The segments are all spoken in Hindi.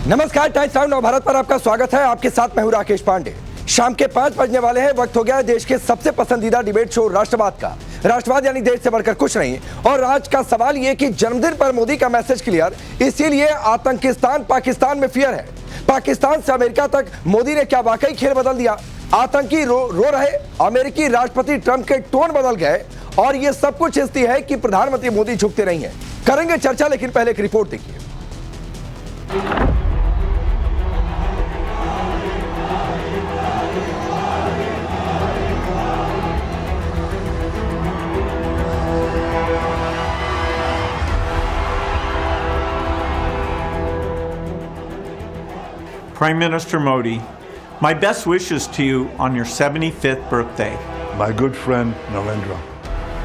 नमस्कार, टाइम्स नाउ नवभारत पर आपका स्वागत है। आपके साथ मैं हूं राकेश पांडे। शाम के 5 बजने वाले हैं। वक्त हो गया है देश के सबसे पसंदीदा डिबेट शो राष्ट्रवाद का। राष्ट्रवाद यानी देश से बढ़कर कुछ नहीं। और आज का सवाल ये कि जन्मदिन पर मोदी का मैसेज क्लियर, इसीलिए आतंकिस्तान पाकिस्तान में फियर है। पाकिस्तान से अमेरिका तक मोदी ने क्या वाकई खेल बदल दिया? आतंकी रो रहे, अमेरिकी राष्ट्रपति ट्रंप के टोन बदल गए और ये सब कुछ इसलिए है कि प्रधानमंत्री मोदी झुकते नहीं है। करेंगे चर्चा, लेकिन पहले एक रिपोर्ट देखिए। Prime Minister Modi, my best wishes to you on your 75th birthday. My good friend Narendra,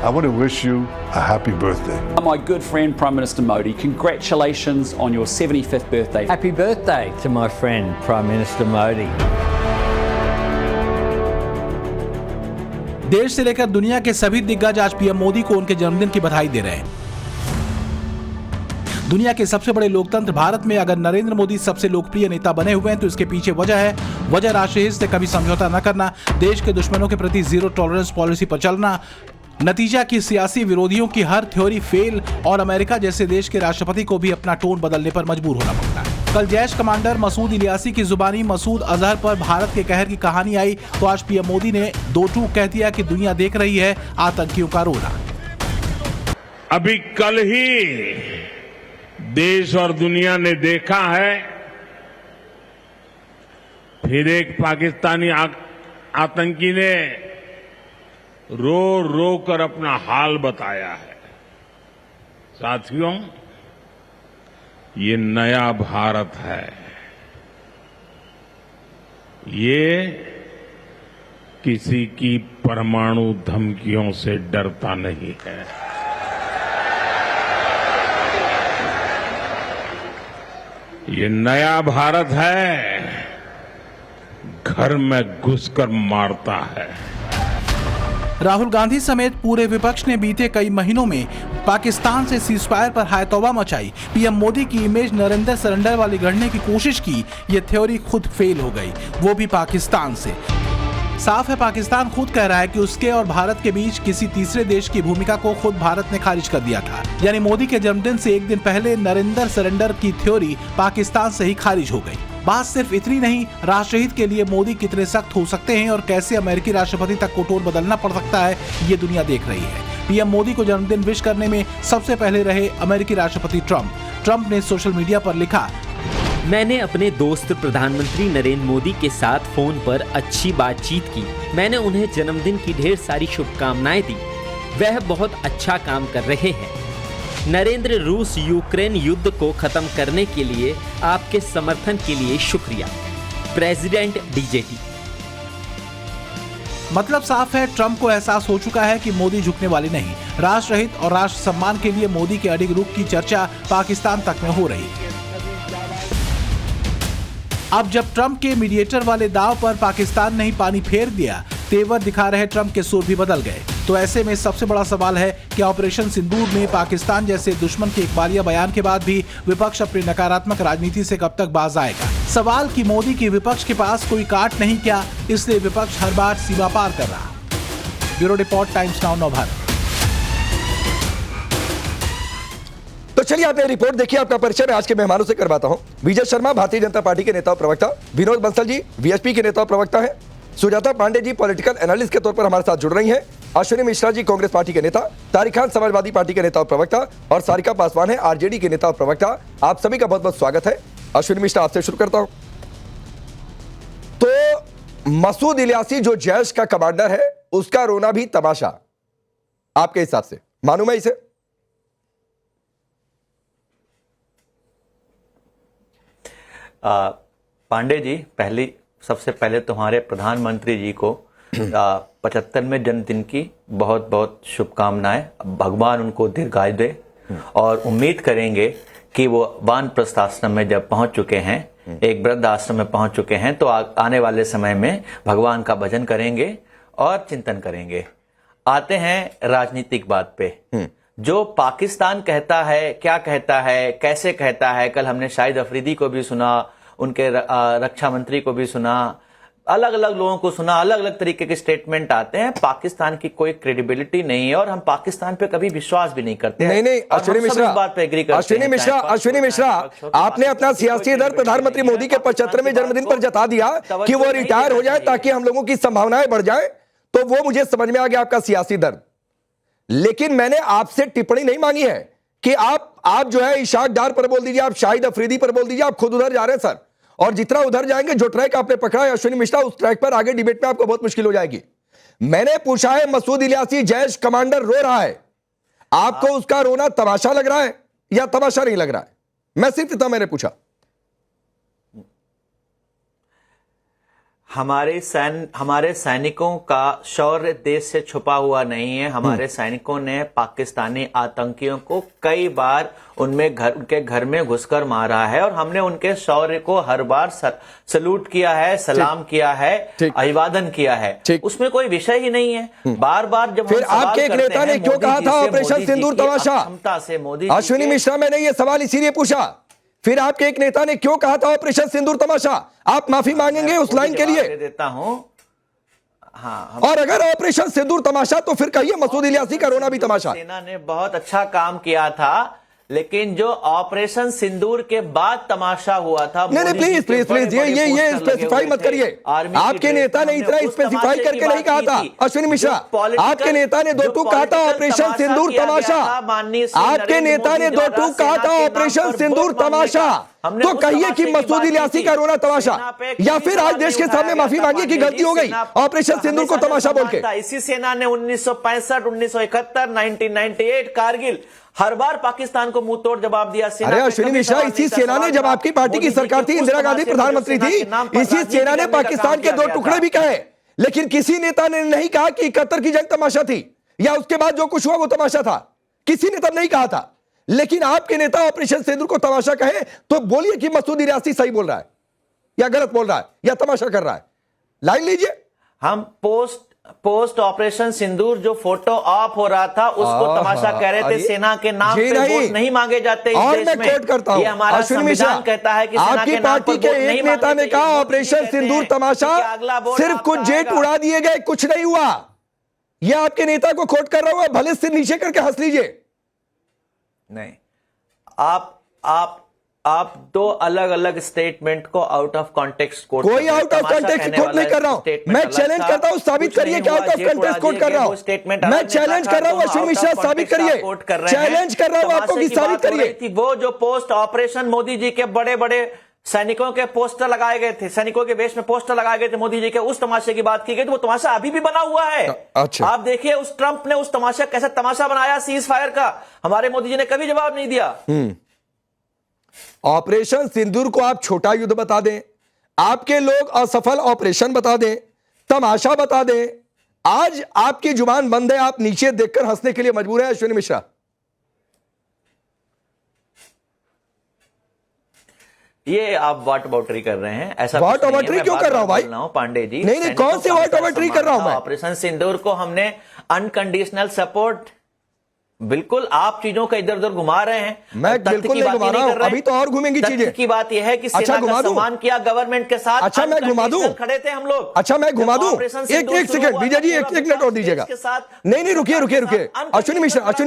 I want to wish you a happy birthday. My good friend Prime Minister Modi, congratulations on your 75th birthday. Happy birthday to my friend Prime Minister Modi. देश से लेकर दुनिया के सभी दिग्गज आज पीएम मोदी को उनके जन्मदिन की बधाई दे रहे हैं। दुनिया के सबसे बड़े लोकतंत्र भारत में अगर नरेंद्र मोदी सबसे लोकप्रिय नेता बने हुए हैं तो इसके पीछे वजह राष्ट्रीय हित से कभी समझौता न करना, देश के दुश्मनों के प्रति जीरो टॉलरेंस पॉलिसी पर चलना, नतीजा की सियासी विरोधियों की हर थ्योरी फेल और अमेरिका जैसे देश के राष्ट्रपति को भी अपना टोन बदलने पर मजबूर होना पड़ता है। कल जैश कमांडर मसूद इलियासी की जुबानी मसूद अजहर पर भारत के कहर की कहानी आई तो आज पीएम मोदी ने दो टूक कह दिया कि दुनिया देख रही है आतंकियों का रोना। अभी कल ही देश और दुनिया ने देखा है, फिर एक पाकिस्तानी आतंकी ने रो रो कर अपना हाल बताया है। साथियों, ये नया भारत है। ये किसी की परमाणु धमकियों से डरता नहीं है। ये नया भारत है, घर में घुसकर मारता है। राहुल गांधी समेत पूरे विपक्ष ने बीते कई महीनों में पाकिस्तान से सीजफायर पर हाय तौबा मचाई। पीएम मोदी की इमेज नरेंद्र सरेंडर वाली गढ़ने की कोशिश की, ये थ्योरी खुद फेल हो गई, वो भी पाकिस्तान से। साफ है पाकिस्तान खुद कह रहा है कि उसके और भारत के बीच किसी तीसरे देश की भूमिका को खुद भारत ने खारिज कर दिया था। यानी मोदी के जन्मदिन से एक दिन पहले नरेंद्र सरेंडर की थ्योरी पाकिस्तान से ही खारिज हो गई। बात सिर्फ इतनी नहीं, राष्ट्रहित के लिए मोदी कितने सख्त हो सकते हैं और कैसे अमेरिकी राष्ट्रपति तक को टोन बदलना पड़ सकता है, ये दुनिया देख रही है। पीएम मोदी को जन्मदिन विश करने में सबसे पहले रहे अमेरिकी राष्ट्रपति ट्रंप ने सोशल मीडिया पर लिखा, मैंने अपने दोस्त प्रधानमंत्री नरेंद्र मोदी के साथ फोन पर अच्छी बातचीत की। मैंने उन्हें जन्मदिन की ढेर सारी शुभकामनाएं दी। वह बहुत अच्छा काम कर रहे हैं। नरेंद्र, रूस यूक्रेन युद्ध को खत्म करने के लिए आपके समर्थन के लिए शुक्रिया। President DJT. मतलब साफ है, ट्रंप को एहसास हो चुका है कि मोदी झुकने वाले नहीं। राष्ट्रहित और राष्ट्र सम्मान के लिए मोदी के अडिग रुख की चर्चा पाकिस्तान तक में हो रही है। अब जब ट्रंप के मीडिएटर वाले दाव पर पाकिस्तान ने ही पानी फेर दिया, तेवर दिखा रहे ट्रंप के सुर भी बदल गए। तो ऐसे में सबसे बड़ा सवाल है कि ऑपरेशन सिंदूर में पाकिस्तान जैसे दुश्मन के इकबालिया बयान के बाद भी विपक्ष अपनी नकारात्मक राजनीति से कब तक बाज आएगा। सवाल कि मोदी की विपक्ष के पास कोई काट नहीं क्या, इसलिए विपक्ष हर बार सीमा पार कर रहा। Bureau report, times now Navbharat. तो चलिए आपने रिपोर्ट देखी, आपका परिचय मैं आज के मेहमानों से करवाता हूं। विजय शर्मा भारतीय जनता पार्टी के नेता और प्रवक्ता, विनोद बंसल जी वीएचपी के नेता और प्रवक्ता हैं, सुजाता पांडे जी पॉलिटिकल एनालिस्ट के तौर पर हमारे साथ जुड़ रही हैं, अश्विनी मिश्रा जी कांग्रेस पार्टी के नेता, तारिक खान समाजवादी पार्टी के नेता और प्रवक्ता और सारिका पासवान है आरजेडी के नेता और प्रवक्ता। आप सभी का बहुत बहुत स्वागत है। अश्विनी मिश्रा, आपसे शुरू करता हूं। तो मसूद इलियासी जो जैश का कमांडर है, उसका रोना भी तमाशा, आपके हिसाब से मानूं मैं इसे? पांडे जी, सबसे पहले तुम्हारे प्रधानमंत्री जी को 75वें जन्मदिन की बहुत बहुत शुभकामनाएं। भगवान उनको दीर्घायु दे और उम्मीद करेंगे कि वो वानप्रस्थ आश्रम में जब पहुंच चुके हैं, एक वृद्ध आश्रम में पहुंच चुके हैं, तो आने वाले समय में भगवान का भजन करेंगे और चिंतन करेंगे। आते हैं राजनीतिक बात पे। जो पाकिस्तान कहता है, क्या कहता है, कैसे कहता है, कल हमने शाहिद अफरीदी को भी सुना, उनके रक्षा मंत्री को भी सुना, अलग अलग लोगों को सुना, अलग अलग तरीके के स्टेटमेंट आते हैं। पाकिस्तान की कोई क्रेडिबिलिटी नहीं है और हम पाकिस्तान पे कभी विश्वास भी नहीं करते। नहीं, अश्विनी मिश्रा, अश्विनी मिश्रा, आपने अपना सियासी दर प्रधानमंत्री मोदी के 75वें जन्मदिन पर जता दिया कि वो रिटायर हो जाए ताकि हम लोगों की संभावनाएं बढ़ जाए, तो वो मुझे समझ में आ गया आपका सियासी दर्द। लेकिन मैंने आपसे टिप्पणी नहीं मांगी है कि आप जो है इशाक डार पर बोल दीजिए, आप शाहिद अफरीदी पर बोल दीजिए, आप खुद उधर जा रहे हैं सर, और जितना उधर जाएंगे, जो ट्रैक आपने पकड़ा है अश्विनी मिश्रा, उस ट्रैक पर आगे डिबेट में आपको बहुत मुश्किल हो जाएगी। मैंने पूछा है, मसूद इलियासी जैश कमांडर रो रहा है, आपको उसका रोना तमाशा लग रहा है या तमाशा नहीं लग रहा है? मैं सिर्फ इतना मैंने पूछा। हमारे सैनिकों का शौर्य देश से छुपा हुआ नहीं है। हमारे सैनिकों ने पाकिस्तानी आतंकियों को कई बार उनके घर में घुसकर मारा है और हमने उनके शौर्य को हर बार सलूट किया है, सलाम किया है, अभिवादन किया है। उसमें कोई विषय ही नहीं है। बार बार जब फिर आपके एक नेता ने क्यों कहा था ऑपरेशन सिंदूर तमाशा? क्षमता से मोदी अश्विनी मिश्रा, मैंने ये सवाल इसीलिए पूछा, फिर आपके एक नेता ने क्यों कहा था ऑपरेशन सिंदूर तमाशा? आप माफी मांगेंगे उस लाइन के लिए? देता हूं। हाँ, और अगर ऑपरेशन सिंदूर तमाशा तो फिर कहिए मसूद इलियासी का रोना भी तमाशा। सेना ने बहुत अच्छा काम किया था, लेकिन जो ऑपरेशन सिंदूर के बाद तमाशा हुआ था, नहीं, प्लीज ये स्पेसिफाई मत करिए। आपके नेता ने इतना स्पेसिफाई करके नहीं कहा था अश्विनी मिश्रा। आपके नेता ने दो टूक कहा था ऑपरेशन सिंदूर तमाशा। आपके नेता ने दो टूक कहा था ऑपरेशन सिंदूर तमाशा। तो कहिए कि मसूद इलियासी का रोना तमाशा, या फिर आज देश के सामने माफी मांगिए कि गलती हो गई ऑपरेशन सिंदूर को तमाशा बोल के। इसी सेना ने 1965, 1971, 1998 कारगिल हर बार पाकिस्तान को मुंह तोड़ जवाब दिया। अरे अश्विनी मिश्रा, इसी सेना ने, जब आपकी पार्टी की सरकार थी, इंदिरा गांधी प्रधानमंत्री थी, इसी सेना ने पाकिस्तान के दो टुकड़े भी कहे, लेकिन किसी नेता ने नहीं कहा कि 71 की जंग तमाशा थी या उसके बाद जो कुछ हुआ वो तमाशा था। किसी ने तब नहीं कहा था, लेकिन आपके नेता ऑपरेशन सिंदूर को तमाशा कहे तो बोलिए कि मसूद इलियासी सही बोल रहा है या गलत बोल रहा है या तमाशा कर रहा है। लाइन लीजिए। हम पोस्ट ऑपरेशन सिंदूर जो फोटो ऑफ हो रहा था उसको तमाशा कह रहे थे। सेना के नाम पे वोट नहीं मांगे जाते इस और देश मैं में। कोट करता हूं, ये हमारा संविधान कहता है कि सेना आपकी के नाम पार्टी पर के एक नेता ने कहा ऑपरेशन सिंदूर तमाशा, सिर्फ कुछ जेट उड़ा दिए गए, कुछ नहीं हुआ। यह आपके नेता को कोट कर रहा हुआ, भले सिर नीचे करके हंस लीजिए। नहीं, आप दो अलग अलग स्टेटमेंट को आउट ऑफ कॉन्टेक्स्ट कोट, कोई आउट ऑफ कॉन्टेक्स्ट कोट नहीं कर रहा हूं। मैं चैलेंज करता हूं, साबित करिए कि आउट ऑफ कॉन्टेक्स्ट कोट कर रहा हूं। मैं चैलेंज कर रहा हूं अश्विनी मिश्रा, साबित करिए। चैलेंज कर रहा हूं आपको कि साबित करिए। वो जो पोस्ट ऑपरेशन मोदी जी के बड़े बड़े सैनिकों के पोस्टर लगाए गए थे, सैनिकों के वेश में पोस्टर लगाए गए थे मोदी जी के, उस तमाशे की बात की गई, तो वो तमाशा अभी भी बना हुआ है। अच्छा, आप देखिए उस ट्रंप ने उस तमाशा कैसा तमाशा बनाया सीज फायर का, हमारे मोदी जी ने कभी जवाब नहीं दिया। ऑपरेशन सिंदूर को आप छोटा युद्ध बता दें, आपके लोग असफल ऑपरेशन बता दें, तमाशा बता दें, आज आपकी जुबान बंद है, आप नीचे देखकर हंसने के लिए मजबूर हैं अश्विनी मिश्रा। ये आप वाट बाउटरी कर रहे हैं, ऐसा वाट बाउटरी क्यों कर रहा हूं भाई? पांडे जी, नहीं, कौन से वाट बाउटरी कर रहा हूं मैं? ऑपरेशन सिंदूर को हमने अनकंडीशनल सपोर्ट, बिल्कुल आप चीजों का इधर उधर घुमा रहे हैं। मैं बिल्कुल नहीं घुमा रहा हूं, अभी तो और घूमेंगी चीजें। की बात यह है कि सेना का सम्मान किया गवर्नमेंट के साथ। अच्छा मैं घुमा दूं, खड़े थे हम लोग। अच्छा मैं घुमा दूं, एक सेकंड विजय जी, एक मिनट और दीजिएगा। नहीं, रुकिए अश्विनी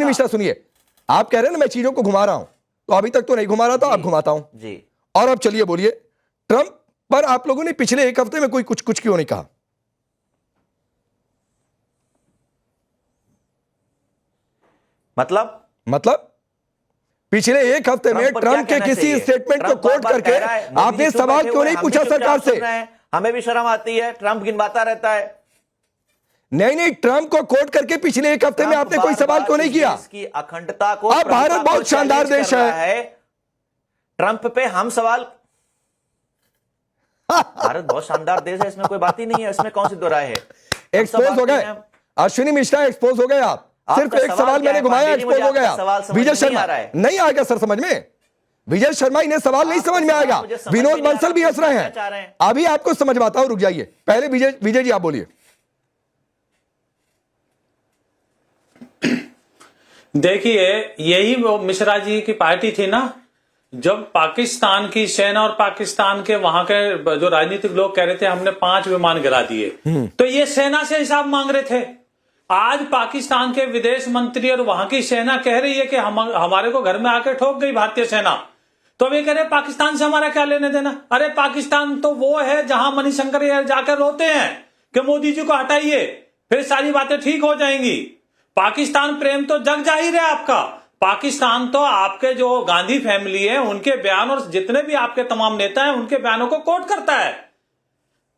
मिश्रा सुनिए, आप कह रहे हैं ना मैं चीजों को घुमा रहा हूं, तो अभी तक तो नहीं घुमा रहा था, अब घुमाता हूं जी। और अब चलिए बोलिए, ट्रंप पर आप लोगों ने पिछले एक हफ्ते में कोई कुछ क्यों नहीं कहा? मतलब पिछले एक हफ्ते में ट्रंप के किसी स्टेटमेंट को कोट करके आपने सवाल क्यों नहीं पूछा सरकार से? हमें भी शर्म आती है, ट्रंप गिनवाता रहता है। नहीं, ट्रंप को कोट करके पिछले एक हफ्ते में आपने कोई सवाल क्यों नहीं किया? इसकी अखंडता को, अब भारत बहुत शानदार देश है, ट्रंप पे हम सवाल, भारत बहुत शानदार देश है, इसमें कोई बात ही नहीं है, इसमें कौन सी दो राय है? एक्सपोज हो गए अश्विनी मिश्रा, एक्सपोज हो गए आप। सिर्फ एक सवाल मैंने घुमाया, एक्सपोज हो गया। विजय शर्मा नहीं आएगा सर समझ में, विजय शर्मा इन्हें सवाल नहीं समझ में आएगा। विनोद बंसल भी हंस रहे हैं, अभी आपको समझवाता हूं, रुक जाइए। पहले विजय जी आप बोलिए। देखिए, यही वो मिश्रा जी की पार्टी थी ना, जब पाकिस्तान की सेना और पाकिस्तान के वहां के जो राजनीतिक लोग कह रहे थे हमने 5 विमान गिरा दिए, तो ये सेना से हिसाब मांग रहे थे। आज पाकिस्तान के विदेश मंत्री और वहां की सेना कह रही है कि हमारे को घर में आके ठोक गई भारतीय सेना, तो अब ये कह रहे पाकिस्तान से हमारा क्या लेने देना। अरे पाकिस्तान तो वो है जहां मणिशंकर जाकर रोते हैं कि मोदी जी को हटाइए, फिर सारी बातें ठीक हो जाएंगी। पाकिस्तान प्रेम तो जग जाहिर है आपका। पाकिस्तान तो आपके जो गांधी फैमिली है उनके बयान और जितने भी आपके तमाम नेता हैं उनके बयानों को कोट करता है,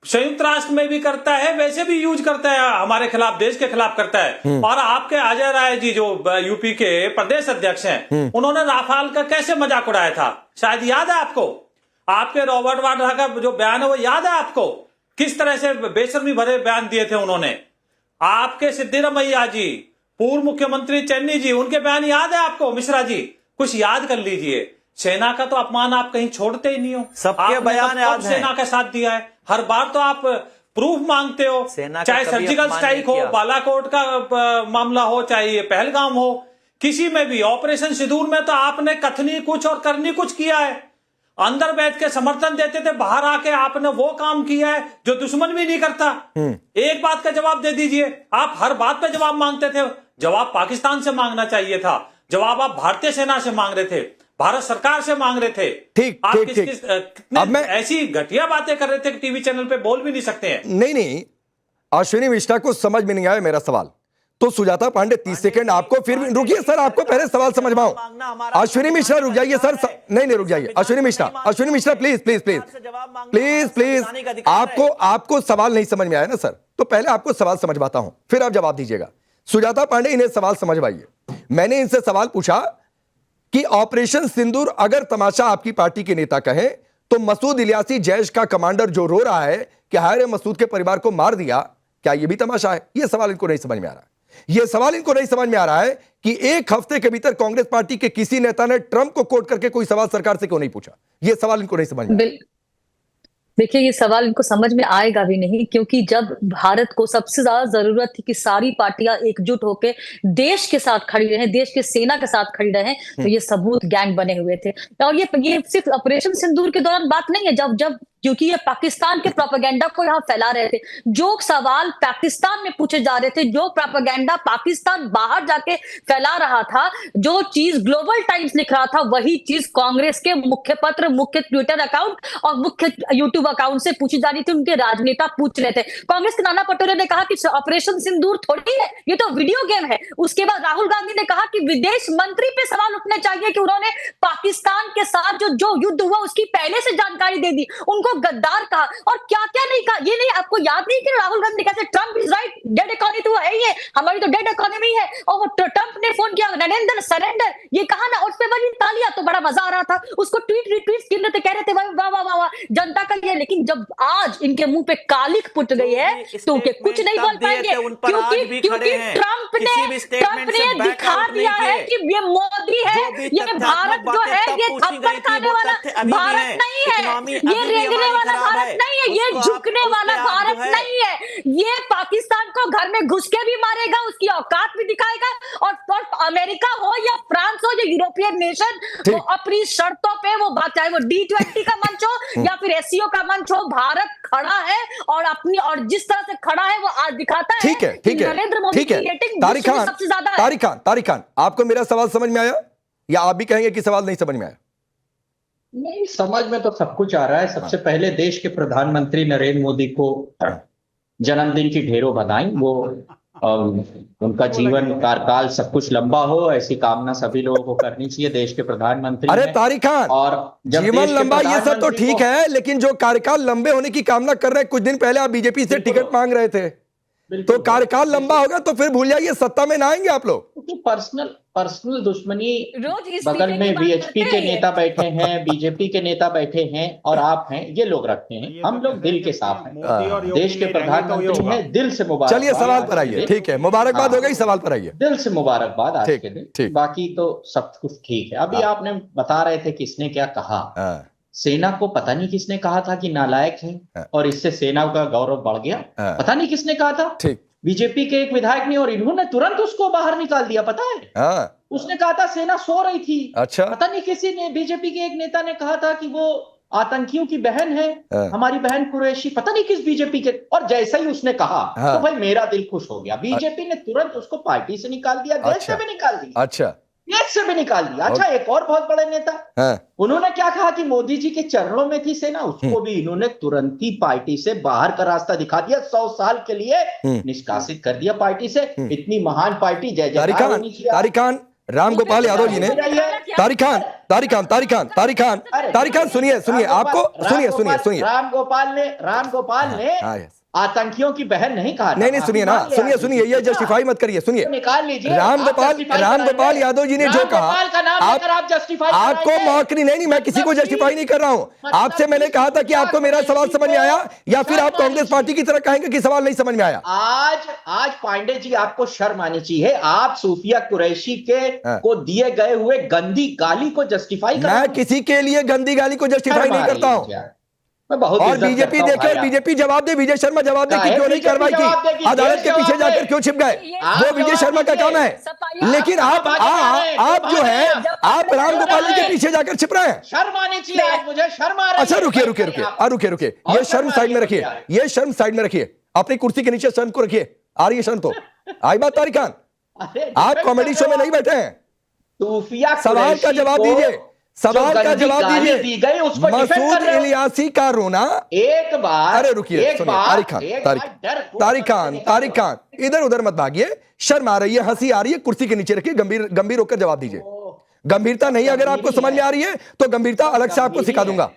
संयुक्त राष्ट्र में भी करता है, वैसे भी यूज करता है हमारे खिलाफ, देश के खिलाफ करता है। और आपके अजय राय जी जो यूपी के प्रदेश अध्यक्ष हैं, उन्होंने राफेल का कैसे मजाक उड़ाया था, शायद याद है आपको। आपके रॉबर्ट वाड्रा का जो बयान है वो याद है आपको, किस तरह से बेशर्मी भरे बयान दिए थे उन्होंने। आपके सिद्धिरमैया जी, पूर्व मुख्यमंत्री चन्नी जी, उनके बयान याद है आपको। मिश्रा जी कुछ याद कर लीजिए। सेना का तो अपमान आप कहीं छोड़ते ही नहीं हो, सबके बयान याद हैं। सेना का साथ दिया है, हर बार तो आप प्रूफ मांगते हो, चाहे सर्जिकल स्ट्राइक हो, बालाकोट का मामला हो, चाहे ये पहलगाम हो, किसी में भी ऑपरेशन सिंदूर में तो आपने कथनी कुछ और करनी कुछ किया है। अंदर बैठ के समर्थन देते थे, बाहर आके आपने वो काम किया है जो दुश्मन भी नहीं करता। एक बात का जवाब दे दीजिए। आप हर बात पे जवाब मांगते थे, जवाब पाकिस्तान से मांगना चाहिए था, जवाब आप भारतीय सेना से मांग रहे थे, भारत सरकार से मांग रहे थे। ठीक आप ठीक ठीक। कितने अब मैं ऐसी घटिया बातें कर रहे थे कि टीवी चैनल पे बोल भी नहीं सकते हैं। नहीं, अश्विनी मिश्रा को समझ में नहीं आया मेरा सवाल, तो सुजाता पांडे 30 सेकंड आपको फिर रुकिए सर, आपको पहले सवाल समझ में आओ। अश्विनी मिश्रा रुक जाइए सर, नहीं रुक जाइए। अश्विनी मिश्रा प्लीज, आपको सवाल नहीं समझ में आया ना सर, तो पहले आपको सवाल समझवाता हूं, फिर आप जवाब दीजिएगा। सुजाता पांडे, इन्हें सवाल समझवाइए। मैंने इनसे सवाल पूछा कि ऑपरेशन सिंदूर अगर तमाशा आपकी पार्टी के नेता कहें तो मसूद इलियासी, जैश का कमांडर जो रो रहा है कि हाय मसूद के परिवार को मार दिया, क्या यह भी तमाशा है? यह सवाल इनको नहीं समझ में आ रहा है। यह सवाल इनको नहीं समझ में आ रहा है कि एक हफ्ते के भीतर कांग्रेस पार्टी के किसी नेता ने ट्रंप को कोट करके कोई सवाल सरकार से क्यों नहीं पूछा। यह सवाल इनको नहीं समझ में आ रहा है। देखिए, ये सवाल इनको समझ में आएगा भी नहीं, क्योंकि जब भारत को सबसे ज्यादा जरूरत थी कि सारी पार्टियां एकजुट होकर देश के साथ खड़ी रहें, देश की सेना के साथ खड़ी रहें, तो ये सबूत गैंग बने हुए थे। और ये सिर्फ ऑपरेशन सिंदूर के दौरान बात नहीं है, जब क्योंकि ये पाकिस्तान के प्रोपेगेंडा को यहाँ फैला रहे थे, जो सवाल पाकिस्तान में पूछे जा रहे थे, जो प्रोपेगेंडा पाकिस्तान बाहर जाके फैला रहा था, जो चीज ग्लोबल टाइम्स लिख रहा था, वही चीज कांग्रेस के मुख्य पत्र, मुख्य ट्विटर अकाउंट और मुख्य यूट्यूब अकाउंट से पूछी जा रही थी, उनके राजनेता पूछ रहे थे। कांग्रेस के नाना पटोले ने कहा कि ऑपरेशन सिंदूर थोड़ी है, ये तो वीडियो गेम है। उसके बाद राहुल गांधी ने कहा कि विदेश मंत्री पे सवाल उठने चाहिए कि उन्होंने पाकिस्तान के साथ जो युद्ध हुआ उसकी पहले से जानकारी दे दी, उनको गद्दार कहा और क्या क्या नहीं कहा। ये नहीं, आपको याद नहीं कि राहुल गांधी कहते Trump is right, dead economy तो है ही है, हमारी तो डेड इकोनॉमी है। और ट्रम्प ने फोन किया नरेंद्र सरेंडर, ये कहा ना, और उस पे बड़ी तालियां, तो बड़ा मजा आ रहा था। उसको ट्वीट रिट्वीट गिन रहे थे, कह रहे थे वाह वाह वाह वाह जनता का ये। लेकिन जब आज इनके मुंह पे कालिक पुट गई है तो उनके कुछ नहीं बोल पाएंगे, क्योंकि ट्रम्प ने दिखा दिया है कि ये मोदी है, ये भारत जो है ये थप्पड़ खाने वाला भारत नहीं है, ये रेंगने वाला भारत नहीं है, ये झुकने वाला भारत नहीं है। ये पाकिस्तान को घर में घुस के भी मारेगा, उसकी औकात भी दिखाएगा। और अमेरिका हो या फ्रांस हो या यूरोपियन नेशन, वो अपनी शर्तों पे, वो बात चाहे वो G20 का मंच हो या फिर SCO का मंच हो, भारत खड़ा है और जिस तरह से खड़ा है वो आज दिखाता है। ठीक है नरेंद्र मोदी की रेटिंग सबसे ज्यादा है। तारिक खान, आपको मेरा सवाल समझ में आया या आप भी कहेंगे कि सवाल नहीं समझ में आया? नहीं, समझ में तो सब कुछ आ रहा है। सबसे पहले देश के प्रधानमंत्री नरेंद्र मोदी को जन्मदिन की ढेरों बधाई। वो उनका जीवन कार्यकाल सब कुछ लंबा हो, ऐसी कामना सभी लोगों को करनी चाहिए। देश के प्रधानमंत्री अरे तारिक खान, और जीवन लंबा ये सब तो ठीक है, लेकिन जो कार्यकाल लंबे होने की कामना कर रहे हैं, कुछ दिन पहले आप बीजेपी से टिकट मांग रहे थे, तो कार्यकाल लंबा होगा तो फिर भूल जाइए, सत्ता में ना आएंगे आप लोग। पर्सनल दुश्मनी, बगल में बीएचपी के नेता बैठे हैं, बीजेपी के नेता बैठे हैं और आप हैं, ये लोग रखते हैं। हम लोग दिल के साफ हैं, देश के प्रधानमंत्री हैं, दिल से मुबारक। चलिए सवाल पर आइए। ठीक है, मुबारकबाद हो गई, सवाल पर आइए। दिल से मुबारकबाद आज के दिन, बाकी तो सब कुछ ठीक है। अभी आपने बता रहे थे किसने क्या कहा। सेना को पता नहीं किसने कहा था कि नालायक है और इससे सेना का गौरव बढ़ गया, पता नहीं किसने कहा था। बीजेपी के एक विधायक ने, और इन्होंने तुरंत उसको बाहर निकाल दिया, पता है। उसने कहा था सेना सो रही थी। अच्छा। पता नहीं किसी ने, बीजेपी के एक नेता ने कहा था कि वो आतंकियों की बहन है, हमारी बहन कुरैशी, पता नहीं किस बीजेपी के। और जैसा ही उसने कहा तो भाई मेरा दिल खुश हो गया। बीजेपी ने तुरंत उसको पार्टी से निकाल दिया, देश से भी निकाल दिया। अच्छा, देश से भी निकाल दिया। अच्छा, एक और बहुत बड़े नेता, उन्होंने क्या कहा कि मोदी जी के चरणों में थी सेना, उसको भी इन्होंने तुरंत ही पार्टी से बाहर का रास्ता दिखा दिया, 100 साल के लिए निष्कासित कर दिया पार्टी से। इतनी महान पार्टी, जय जयकार होनी चाहिए। तारिक खान, राम गोपाल यादव जी ने, तारिक खान सुनिए आपको, सुनिए राम गोपाल ने आतंकियों की बहन नहीं कहा। नहीं सुनिए ना, सुनिए ये जस्टिफाई मत करिए, सुनिए। निकाल लीजिए। राम गोपाल यादव जी ने जो कहा, आप जस्टिफाई आपको मौकरी नहीं, मैं किसी को जस्टिफाई नहीं कर रहा हूं। आपसे मैंने कहा था कि आपको मेरा सवाल समझ में आया, या फिर आप कांग्रेस पार्टी की तरह कहेंगे कि सवाल नहीं समझ में आया। आज पांडे जी आपको शर्म आनी चाहिए। आप सूफिया कुरैशी को दिए गए हुए गंदी गाली को जस्टिफाई कर। मैं किसी के लिए गंदी गाली को जस्टिफाई नहीं करता हूं। और बीजेपी देखे, और बीजेपी जवाब दे, विजय शर्मा जवाब दे कि क्यों नहीं कार्रवाई की, अदालत के पीछे जाकर क्यों छिप गए, वो विजय शर्मा का काम है। लेकिन आप जो है, आप राम गोपाल के पीछे जाकर छिप रहे हैं। शर्म आनी चाहिए, मुझे शर्म आ रही है। अच्छा रुकिए, ये शर्म साइड में रखिए, ये शर्म साइड में रखिए, अपनी कुर्सी के नीचे शर्म को रखिए। आ रही है शर्म तो आई बात। तारिक खान, आप कॉमेडी शो में नहीं बैठे हैं, सवाल का जवाब दीजिए, सवाल का जवाब दीजिए। मसूद इलियासी का रोना एक बार, अरे रुकिए, तारिक खान इधर उधर मत भागिए, शर्म आ रही है, हंसी आ रही है, कुर्सी के नीचे रखिए, गंभीर होकर जवाब दीजिए। गंभीरता नहीं अगर आपको समझ में आ रही है तो गंभीरता अलग से आपको सिखा दूंगा।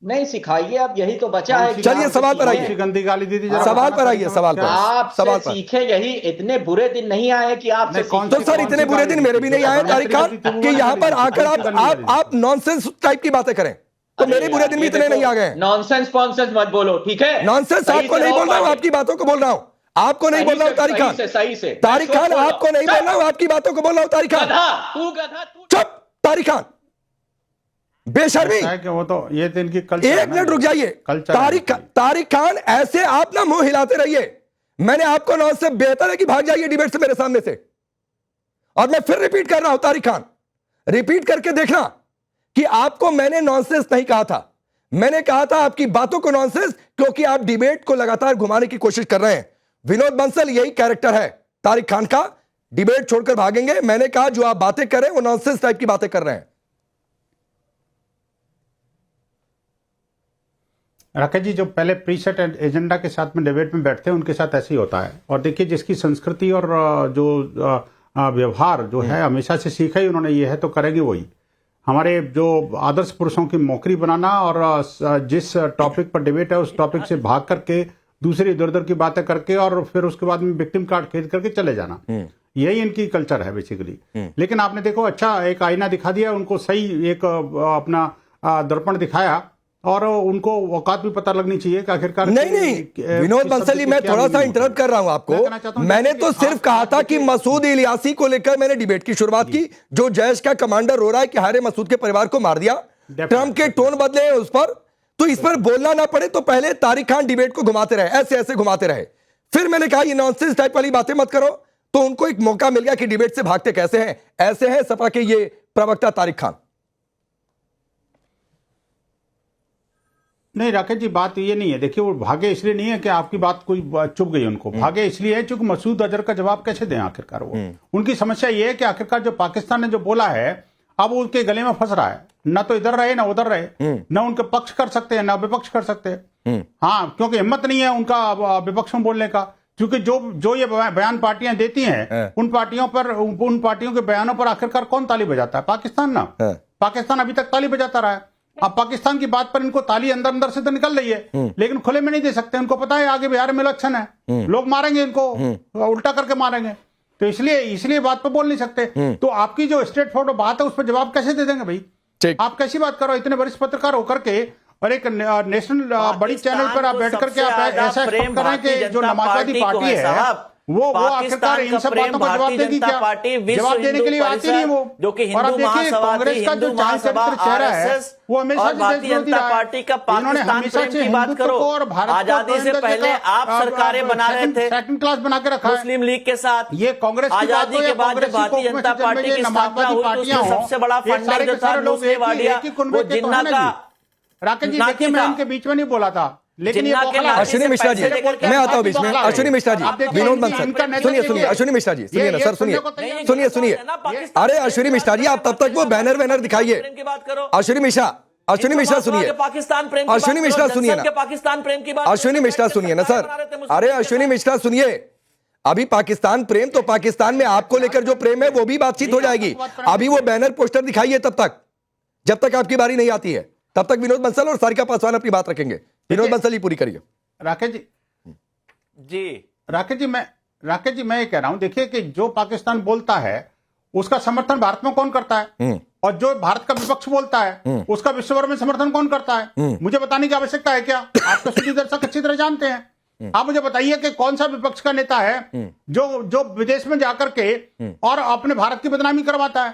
नहीं सिखाइए, अब यही तो बचा है। चलिए सवाल पर आइए, गंदी गाली दी थी, सवाल पर आइए, सवाल पर। आपसे सीखे, यही इतने बुरे दिन नहीं आए कि आपसे तो सर इतने बुरे दिन मेरे भी नहीं आए तारिक खान कि यहाँ पर आकर आप नॉनसेंस टाइप की बातें करें, तो मेरे बुरे दिन भी इतने नहीं आ गए। नॉनसेंस मत बोलो, ठीक है? नॉनसेंस आपको नहीं बोल रहा हूँ, आपकी बातों को बोल रहा हूँ, आपको नहीं बोल रहा हूँ तारिक खान, सही से तारिक खान आपको नहीं बोल रहा हूँ, आपकी बातों को बोल रहा हूँ। तारिक खान चुप, तारिक खान बेशर्मी, वो तो ये तो इनकी एक मिनट रुक जाइए। तारिक खान ऐसे आप ना मुंह हिलाते रहिए, मैंने आपको नॉन से बेहतर है कि भाग जाइए डिबेट से मेरे सामने से। और मैं फिर रिपीट कर रहा हूं तारिक खान, रिपीट करके देखना कि आपको मैंने नॉनसेंस नहीं कहा था, मैंने कहा था आपकी बातों को नॉनसेंस, क्योंकि आप डिबेट को लगातार घुमाने की कोशिश कर रहे हैं। विनोद बंसल यही कैरेक्टर है तारिक खान का, डिबेट छोड़कर भागेंगे। मैंने कहा जो आप बातें कर रहे हैं वो नॉनसेंस टाइप की बातें कर रहे हैं। राकेश जी, जो पहले प्री सेट एजेंडा के साथ में डिबेट में बैठते हैं उनके साथ ऐसे ही होता है। और देखिए जिसकी संस्कृति और जो व्यवहार जो है हमेशा से सीखा ही उन्होंने, ये है तो करेंगे वही। हमारे जो आदर्श पुरुषों की मौकरी बनाना और जिस टॉपिक पर डिबेट है उस टॉपिक से भाग करके दूसरी इधर उधर की बातें करके और फिर उसके बाद में विक्टिम कार्ड खेल करके चले जाना, यही इनकी कल्चर है बेसिकली। लेकिन आपने देखो अच्छा एक आईना दिखा दिया उनको, सही एक अपना दर्पण दिखाया, और उनको औकात भी पता लगनी चाहिए कि आखिरकार नहीं विनोद बंसली, मैं थोड़ा सा इंटरप्ट कर रहा हूं आपको। मैंने तो सिर्फ कहा था कि मसूद इलियासी को लेकर मैंने डिबेट की शुरुआत की, जो जैश का कमांडर रो रहा है कि हारे मसूद के परिवार को मार दिया, ट्रंप के टोन बदले हैं उस पर, तो इस पर बोलना ना पड़े तो पहले तारिक खान डिबेट को घुमाते रहे, ऐसे घुमाते रहे। फिर मैंने कहा ये नॉनसेंस टाइप वाली बातें मत करो, तो उनको एक मौका मिल गया कि डिबेट से भागते कैसे हैं। ऐसे हैं सपा के ये प्रवक्ता तारिक खान। नहीं राकेश जी, बात ये नहीं है। देखिए वो भागे इसलिए नहीं है कि आपकी बात कोई चुप गई उनको, भागे इसलिए है क्योंकि मसूद अजहर का जवाब कैसे दें आखिरकार। वो उनकी समस्या ये है कि आखिरकार जो पाकिस्तान ने जो बोला है अब वो उनके गले में फंस रहा है, ना तो इधर रहे ना उधर रहे, ना उनके पक्ष कर सकते हैं ना विपक्ष कर सकते हैं। हाँ, क्योंकि हिम्मत नहीं है उनका विपक्ष में बोलने का, क्योंकि जो ये बयान पार्टियां देती हैं उन पार्टियों के बयानों पर आखिरकार कौन ताली बजाता है? पाकिस्तान ना। पाकिस्तान अभी तक ताली बजाता रहा है। अब पाकिस्तान की बात पर इनको ताली अंदर अंदर से तो निकल रही है, लेकिन खुले में नहीं दे सकते। उनको पता है आगे बिहार में इलेक्शन है, लोग मारेंगे इनको, उल्टा करके मारेंगे, तो इसलिए बात पर बोल नहीं सकते। तो आपकी जो स्ट्रेट फॉरवर्ड बात है उस पर जवाब कैसे दे देंगे भाई? आप कैसी बात करो, इतने वरिष्ठ पत्रकार होकर के और एक नेशनल बड़ी चैनल पर आप बैठ करके आप ऐसा एक्सपेक्ट कर रहे हैं कि जो नमाजवादी पार्टी है वो आखिरकार इन सब बातों का जवाब देगी क्या? जवाब देने के लिए आती नहीं वो। जो कि और अब हिंदू देखिए महासभा कांग्रेस थी, का जो हिंदू चाल महासभा, चरित्र चेहरा है आरएसएस वो हमेशा और से भारतीय विरोधी जनता रहा है। पार्टी का इन्होंने पाकिस्तान हमेशा प्रेम से की बात हिंदुत्व करो। को और भारत को आजादी से गोविंदा पहले जगह आप सरकारें बना रहे थे सेकंड क्लास बना के रखा है मुस्लिम लीग के साथ। ये कांग्रेस की बात आजादी हो के या बाद जब कांग्रेसी भारतीय कोक में जनता से पार्टी जन्मे की स्थापना नमाजवादी हुई तो पार्टियां उसमें हों, सबसे बड़ा ये फंडर सारे जो के था सारे लोग मुस्लिम वालिया, एक ही कुनबे वो के तो जिन्ना हैं ना का जी। राकेश जी नाती देखिए मैं था। इनके बीच में नहीं बोला था, लेकिन ये जिन्ना के बौखला है। नाती अश्विनी मिश्रा जी, मैं आता हूं बीच में। अश्विनी मिश्रा जी, विनोद बंसल, सुनिए अश्विनी मिश्रा जी, सुनिए ना सर, सुनिए। अरे अश्विनी मिश्रा जी, आप तब तक वो बैनर दिखाइए। अश्विनी मिश्रा सुनिए, पाकिस्तान प्रेम अश्विनी मिश्रा सुनिए ना, पाकिस्तान प्रेम की बात अश्विनी मिश्रा सुनिए ना सर। अरे अश्विनी मिश्रा सुनिए, अभी पाकिस्तान प्रेम तो पाकिस्तान में आपको लेकर जो प्रेम है वो भी बातचीत हो जाएगी। अभी वो बैनर पोस्टर दिखाइए तब तक, जब तक आपकी बारी नहीं आती है तब तक विनोद बंसल और सारिका पासवान अपनी बात रखेंगे। विनोद बंसल ही पूरी करिए। राकेश जी मैं ये कह रहा हूं, देखिए कि जो पाकिस्तान बोलता है उसका समर्थन भारत में कौन करता है, और जो भारत का विपक्ष बोलता है उसका विश्व भर में समर्थन कौन करता है? मुझे बताने की आवश्यकता है क्या? आप तो सुधी दर्शक अच्छी तरह जानते हैं। आप मुझे बताइए कि कौन सा विपक्ष का नेता है जो विदेश में जाकर के और अपने भारत की बदनामी करवाता है?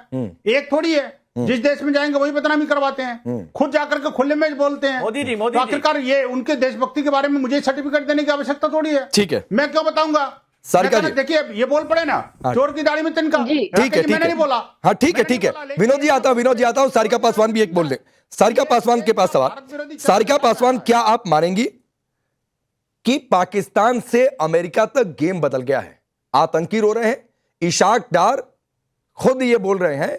एक थोड़ी है, जिस देश में जाएंगे वही बदनामी करवाते हैं, खुद जाकर के खुले में बोलते हैं। मोदी जी तो आखिरकार ये उनके देशभक्ति के बारे में मुझे सर्टिफिकेट देने की आवश्यकता थोड़ी है। ठीक है, मैं क्यों बताऊंगा? सारिका जी, देखिए ये बोल पड़े ना, चोर की दाढ़ी में तिनका। ठीक है, मैंने नहीं बोला। हाँ ठीक है। विनोद जी आता हूं। सारिका पासवान भी एक बोल दे। सारिका पासवान के पास सवाल। सारिका पासवान, क्या आप मानेंगी कि पाकिस्तान से अमेरिका तक गेम बदल गया है? आतंकी रो रहे हैं, इशाक डार खुद ये बोल रहे हैं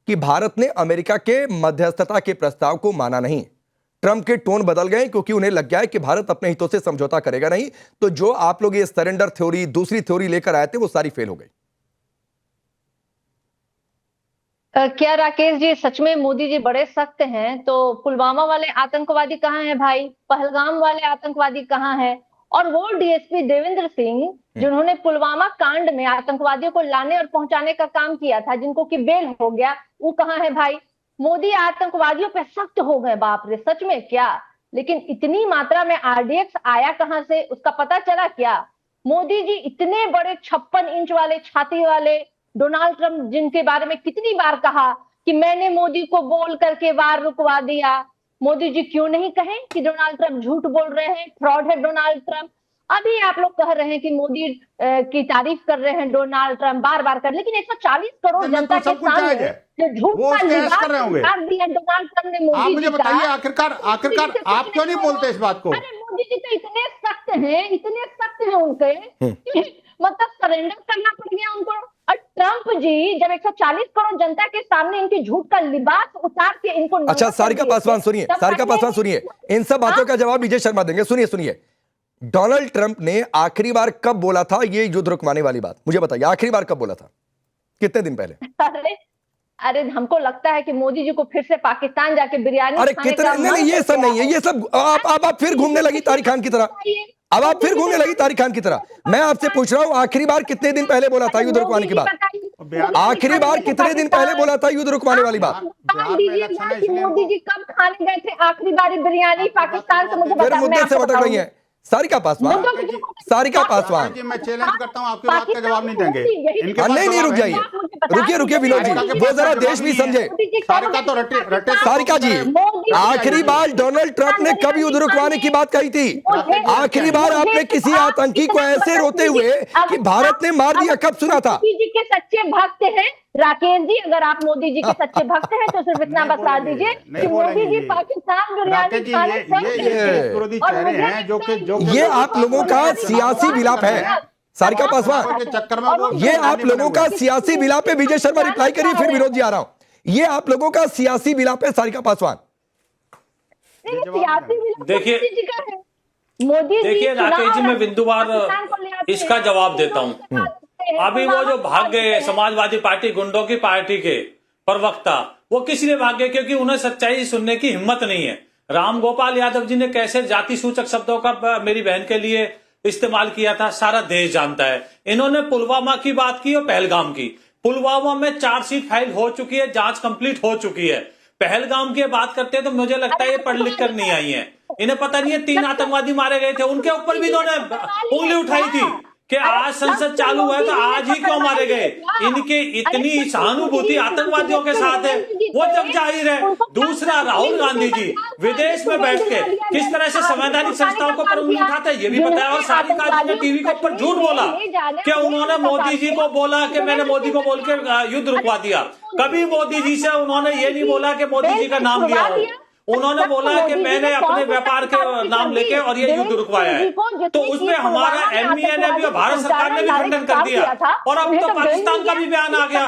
कि भारत ने अमेरिका के मध्यस्थता के प्रस्ताव को माना नहीं। ट्रंप के टोन बदल गए क्योंकि उन्हें लग गया है कि भारत अपने हितों से समझौता करेगा नहीं। तो जो आप लोग ये सरेंडर थ्योरी, दूसरी थ्योरी लेकर आए थे, वो सारी फेल हो गई। क्या राकेश जी सच में मोदी जी बड़े सख्त हैं? तो पुलवामा वाले आतंकवादी कहाँ हैं भाई? पहलगाम वाले आतंकवादी कहाँ हैं? और वो डीएसपी देवेंद्र सिंह जिन्होंने पुलवामा कांड में आतंकवादियों को लाने और पहुंचाने का काम किया था, जिनको कि बेल हो गया, वो कहाँ है भाई? मोदी आतंकवादियों पे सख्त हो गए, बाप रे, सच में क्या? लेकिन इतनी मात्रा में आरडीएक्स आया कहां से, उसका पता चला क्या? मोदी जी इतने बड़े 56 इंच वाले छाती वाले डोनाल्ड ट्रंप, जिनके बारे में कितनी बार कहा कि मैंने मोदी को बोल करके वार रुकवा दिया, मोदी जी क्यों नहीं कहें कि डोनाल्ड ट्रंप झूठ बोल रहे हैं, फ्रॉड है डोनाल्ड ट्रंप? अभी आप लोग कह रहे हैं कि मोदी की तारीफ कर रहे हैं डोनाल्ड ट्रंप बार बार कर, लेकिन 140 करोड़ जनता के सामने जो झूठ का लिबास उतार दिया डोनाल्ड ट्रंप ने मोदी जी मुझे बताइए, आखिरकार आप क्यों नहीं बोलते इस बात को? अरे मोदी जी तो इतने सख्त हैं उनके, मतलब सरेंडर करना पड़ गया उनको। और ट्रंप जी जब 140 करोड़ जनता के सामने इनकी झूठ का लिबास उतार के इनको, अच्छा सारिका पासवान सुनिए, इन सब बातों का जवाब विजय शर्मा देंगे। सुनिए, डोनाल्ड ट्रंप ने आखिरी बार कब बोला था ये युद्ध रुकवाने वाली बात? मुझे बताइए, आखिरी बार कब बोला था? कितने दिन पहले? अरे हमको लगता है कि मोदी जी को फिर से पाकिस्तान जाके बिरयानी, अरे कितने? नहीं ये सब नहीं है, ये सब आप फिर घूमने लगी तारिक खान की तरह। अब आप फिर घूमने लगी तारिक खान की तरह। मैं आपसे पूछ रहा हूँ, आखिरी बार कितने दिन पहले बोला था युद्ध रुकवाने की बात? आखिरी बार कितने दिन पहले बोला था युद्ध रुकवाने वाली बात? मोदी जी कब खाने गए थे आखिरी बार बिरयानी पाकिस्तान से? मुझे फिर मुद्दे से भटक रही है सारिका पासवान। मैं चैलेंज करता हूं, आपकी बात का जवाब नहीं देंगे। नहीं रुक जाइए, रुकिए विनोद जी, वो जरा देश भी समझे। सारिका जी, आखिरी बार डोनाल्ड ट्रंप ने कब युद्ध रुकवाने की बात कही थी? आखिरी बार आपने किसी आतंकी को ऐसे रोते हुए कि भारत ने मार दिया कब सुना था? मोदी जी के सच्चे भक्त हैं राकेश जी, अगर आप मोदी जी के सच्चे भक्त हैं तो सिर्फ इतना बता दीजिए कि मोदी जी पाकिस्तान बिरयानी, ये आप लोगों का सियासी विलाप है सारिका पासवान, ये आप लोगों का सियासी विलाप है। विजय शर्मा रिप्लाई करिए, फिर विनोद जी आ रहा हूं। ये आप लोगों का सियासी विलाप है सारिका पासवान। देखिए राकेश जी, मैं बिंदुवार इसका जवाब देता हूं। अभी वो जो भाग गए समाजवादी पार्टी, गुंडों की पार्टी के प्रवक्ता, वो किस लिए भाग गए? क्योंकि उन्हें सच्चाई सुनने की हिम्मत नहीं है। राम गोपाल यादव जी ने कैसे जाति सूचक शब्दों का मेरी बहन के लिए इस्तेमाल किया था, सारा देश जानता है। इन्होंने पुलवामा की बात की और पहलगाम की। पुलवामा में चार्जशीट फाइल हो चुकी है, जांच कंप्लीट हो चुकी है। पहलगाम की बात करते हैं तो मुझे लगता है ये पढ़ लिख कर नहीं आई है, इन्हें पता नहीं है 3 आतंकवादी मारे गए थे, उनके ऊपर भी इन्होंने उंगली उठाई थी। कि आज संसद चालू है तो आज ही क्यों मारे गए? इनके इतनी सहानुभूति आतंकवादियों के साथ है, वो जग जाहिर है। दूसरा, राहुल गांधी जी विदेश में बैठ के किस तरह से संवैधानिक संस्थाओं को पर उंगली उठाते हैं ये भी बताया। और सारी काजी ने टीवी के ऊपर झूठ बोला कि उन्होंने मोदी जी को बोला कि मैंने मोदी को बोल के युद्ध रुकवा दिया। कभी मोदी जी से उन्होंने ये नहीं बोला कि मोदी जी का नाम लिया हो। उन्होंने बोला कि मैंने अपने व्यापार के नाम लेके और ये युद्ध रुकवाया है। तो उसमें हमारा एमईए ने भी और भारत सरकार ने भी खंडन कर दिया। और अब तो पाकिस्तान का भी बयान आ गया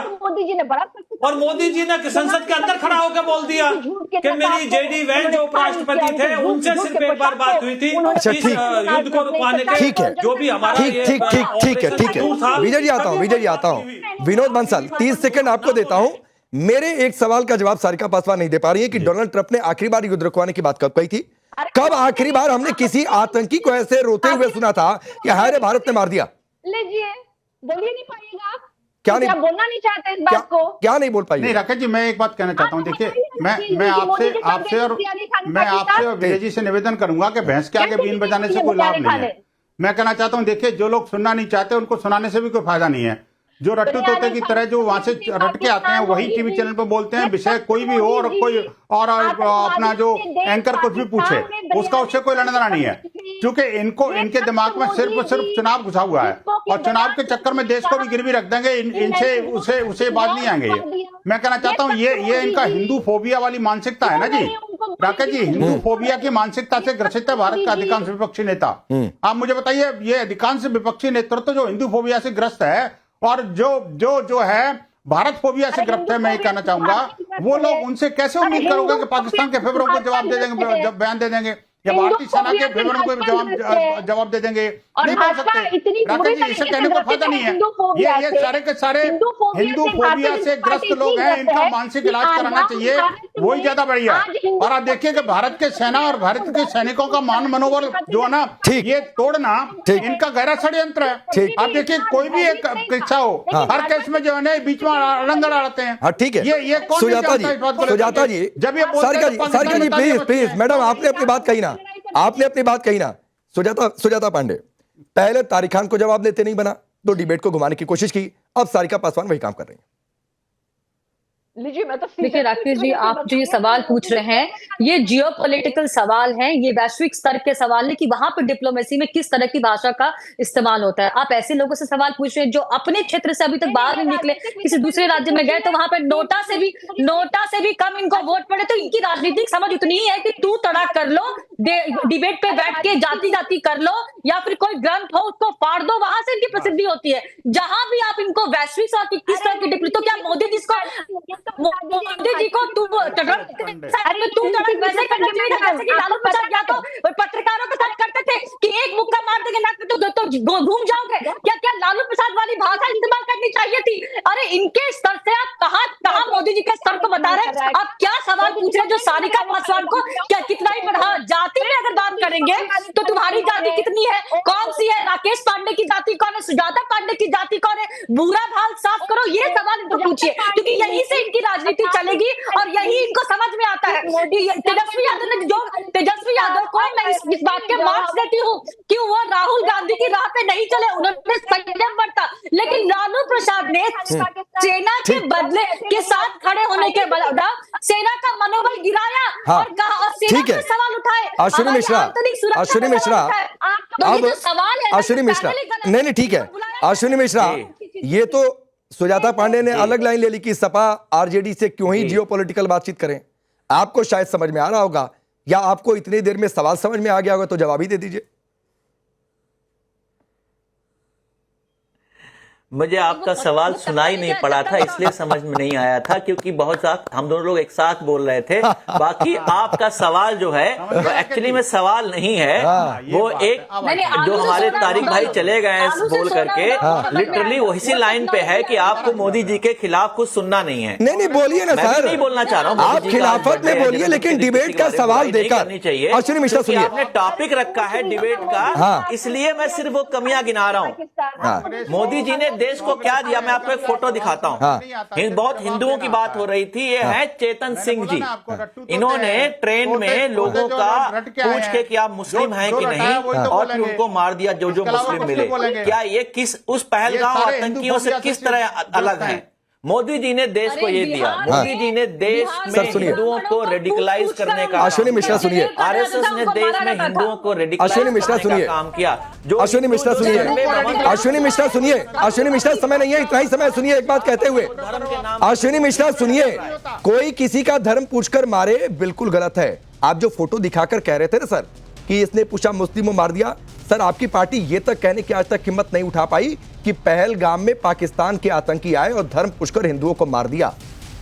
और मोदी जी ने संसद के अंदर खड़ा होकर बोल दिया कि मेरी जेडी वैन जो उपराष्ट्रपति थे उनसे सिर्फ एक बार बात हुई थी इस युद्ध को रुकवाने के। ठीक है, जो भी हमारा ठीक है। विजय जी आता हूं। विनोद बंसल 30 सेकंड आपको देता हूं। मेरे एक सवाल का जवाब सारिका पासवान नहीं दे पा रही है कि डोनाल्ड ट्रंप ने आखिरी बार युद्ध रुकवाने की बात कब कही थी? कब आखिरी बार हमने किसी आतंकी को ऐसे रोते हुए सुना था कि हाय भारत ने मार दिया? लीजिए, बोलिए नहीं पाइएगा आप? क्या नहीं बोलना नहीं चाहते इस बात को? क्या नहीं बोल पाई? नहीं राकेश जी, मैं एक बात कहना चाहता हूँ। देखिए, मैं आपसे और विजय जी से निवेदन करूंगा कि भैंस के आगे बीन बजाने से कोई लाभ नहीं है। मैं कहना चाहता हूँ, देखिए, जो लोग सुनना नहीं चाहते उनको सुनाने से भी कोई फायदा नहीं है। जो रट्टू तोते की तरह जो वहां से रट के आते हैं वही टीवी चैनल पर बोलते हैं। विषय कोई भी हो और कोई और अपना जो एंकर कुछ भी पूछे उसका उससे कोई लेना देना नहीं है, क्योंकि इनके दिमाग में सिर्फ और सिर्फ चुनाव घुसा हुआ है और चुनाव के चक्कर में देश को भी गिरवी रख देंगे। इनसे उसे बात नहीं आएंगे। ये मैं कहना चाहता हूँ, ये इनका हिंदू फोबिया वाली मानसिकता है ना जी राकेश जी। हिंदू फोबिया की मानसिकता से ग्रसित है भारत का अधिकांश विपक्षी नेता। आप मुझे बताइए, ये अधिकांश विपक्षी नेतृत्व जो हिंदू फोबिया से ग्रस्त है और जो है भारत फोबिया से ग्रस्त है, मैं ये कहना चाहूंगा, वो लोग उनसे कैसे उम्मीद करोगे कि पाकिस्तान के फेवर को जवाब दे देंगे, जब बयान दे देंगे या भारतीय सेना के फेवर को जवाब दे देंगे? नहीं बोल सकते राकेश जी, इसे कहने को फायदा नहीं है। ये सारे के सारे हिंदू फोबिया से ग्रस्त लोग हैं, इनका मानसिक इलाज कराना चाहिए, वही ज्यादा बढ़िया। और आप देखिए कि भारत के सेना और भारत के सैनिकों का मान मनोबल जो है ना, ये तोड़ना इनका गहरा षड्यंत्र है। आप देखिए, कोई भी एक किस्सा हो, हर केस में जो है ना बीच में रंग डालते हैं। ठीक है, ये कौन सुजाता जी, जब ये सारिका जी प्लीज मैडम, आपने अपनी बात कही ना। सुजाता पांडे, पहले तारिक खान को जवाब देते नहीं बना तो डिबेट को घुमाने की कोशिश की, अब सारिका पासवान वही काम कर रही है। देखिए राकेश जी, आप जो ये सवाल पूछ रहे हैं ये जियोपॉलिटिकल सवाल हैं, ये वैश्विक स्तर के सवाल है कि वहां पर डिप्लोमेसी में किस तरह की भाषा का इस्तेमाल होता है। आप ऐसे लोगों से सवाल पूछ रहे हैं जो अपने क्षेत्र से अभी तक बाहर नहीं निकले, किसी दूसरे राज्य में गए तो वहां पर नोटा से भी कम इनको वोट पड़े, तो इनकी राजनीतिक समझ उतनी ही है कि तू तड़ाक कर लो, डिबेट पे बैठ के जाति कर लो या फिर कोई ग्रंथ हो उसको फाड़ दो, वहां से इनकी प्रसिद्धि होती है। जहां भी आप इनको वैश्विक स्तर की किस तरह की डिप्लोमेसी, तो क्या मोदी जी को तू वैसे करना चाहिए जैसे कि लालू प्रसाद यादव पत्रकारों के साथ करते थे कि एक मुक्का मार देंगे ना तो घूम जाओगे। क्या लालू प्रसाद वाली भाषा इस्तेमाल करनी चाहिए थी? अरे इनके स्तर से आप कहां मोदी जी के स्तर को बता रहे हैं? आप क्या सवाल पूछ रहे हैं जो सारिका पासवान को क्या कितना ही बढ़ा? जाति में अगर बात करेंगे तो तुम्हारी जाति कितनी है, कौन सी है? राकेश पांडे की जाति कौन है? सुजाता पांडे की जाति कौन है? बुरा भाल साफ करो, ये सवाल इनको पूछिए, क्योंकि यहीं से इनकी राजनीति चलेगी और यही इनको समझ में आता है। तेजस्वी यादव को मैं इस बात के मार्क्स देती हूँ कि वो राहुल गांधी की राह पे नहीं चले, उन्होंने संयम बरता, लेकिन लालू प्रसाद ने सेना के बदले के साथ खड़े होने के बदला सेना का मनोबल गिराया और कहा और सेना पे सवाल उठाए। अश्विनी मिश्रा नहीं ठीक है। अश्विनी मिश्रा, ये तो सुजाता पांडे ने अलग लाइन ले ली कि सपा आरजेडी से क्यों ही जियोपॉलिटिकल बातचीत करें। आपको शायद समझ में आ रहा होगा या आपको इतनी देर में सवाल समझ में आ गया होगा, तो जवाब ही दे दीजिए। मुझे आपका सवाल सुनाई नहीं पड़ा था, इसलिए समझ में नहीं आया था, क्योंकि बहुत साथ हम दोनों लोग एक साथ बोल रहे थे। बाकी आपका सवाल जो है वो एक्चुअली में सवाल नहीं है, वो एक जो हमारे तारिक भाई चले गए हैं बोल करके लिटरली वही लाइन पे है कि आपको मोदी जी के खिलाफ कुछ सुनना नहीं है। नहीं बोलिए ना सर, नहीं बोलना चाह रहा हूँ, आप खिलाफत में बोलिए, लेकिन डिबेट का सवाल देकर चाहिए। अश्विनी मिश्रा सुनिए, आपने टॉपिक रखा है डिबेट का, इसलिए मैं सिर्फ वो कमियां गिना रहा हूँ। मोदी जी ने देश को क्या दिया, मैं आपको एक फोटो दिखाता हूँ। बहुत हिंदुओं की बात हो रही थी, ये है चेतन सिंह जी। इन्होंने ट्रेन में लोगों का पूछ के कि आप मुस्लिम हैं कि नहीं, और फिर उनको मार दिया जो मुस्लिम मिले। क्या ये किस उस पहलगाम आतंकियों से किस तरह अलग है? मोदी जी ने देश को ये दिया, मोदी जी ने देश में हिंदुओं को रेडिकलाइज करने का, अश्विनी मिश्रा सुनिए, आरएसएस ने देश में हिंदुओं को रेडिकलाइज करने का काम किया। अश्विनी मिश्रा सुनिए, अश्विनी मिश्रा सुनिए, अश्विनी मिश्रा समय नहीं है, इतना ही समय सुनिए एक बात कहते हुए। अश्विनी मिश्रा सुनिए, कोई किसी का धर्म पूछकर मारे बिल्कुल गलत है। आप जो फोटो दिखाकर कह रहे थे ना सर कि इसने पूछा मुस्लिमों मार दिया, सर आपकी पार्टी ये तक कहने की आज तक हिम्मत नहीं उठा पाई कि पहलगाम में पाकिस्तान के आतंकी आए और धर्म पूछकर हिंदुओं को मार दिया।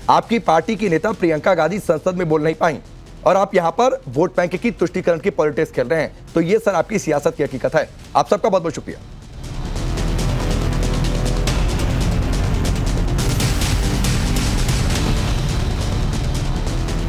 आपकी पार्टी की नेता प्रियंका गांधी संसद में बोल नहीं पाई और आप यहां पर वोट बैंक की तुष्टीकरण की पॉलिटिक्स खेल रहे हैं। तो ये सर आपकी सियासत की हकीकत है। आप सबका बहुत बहुत शुक्रिया।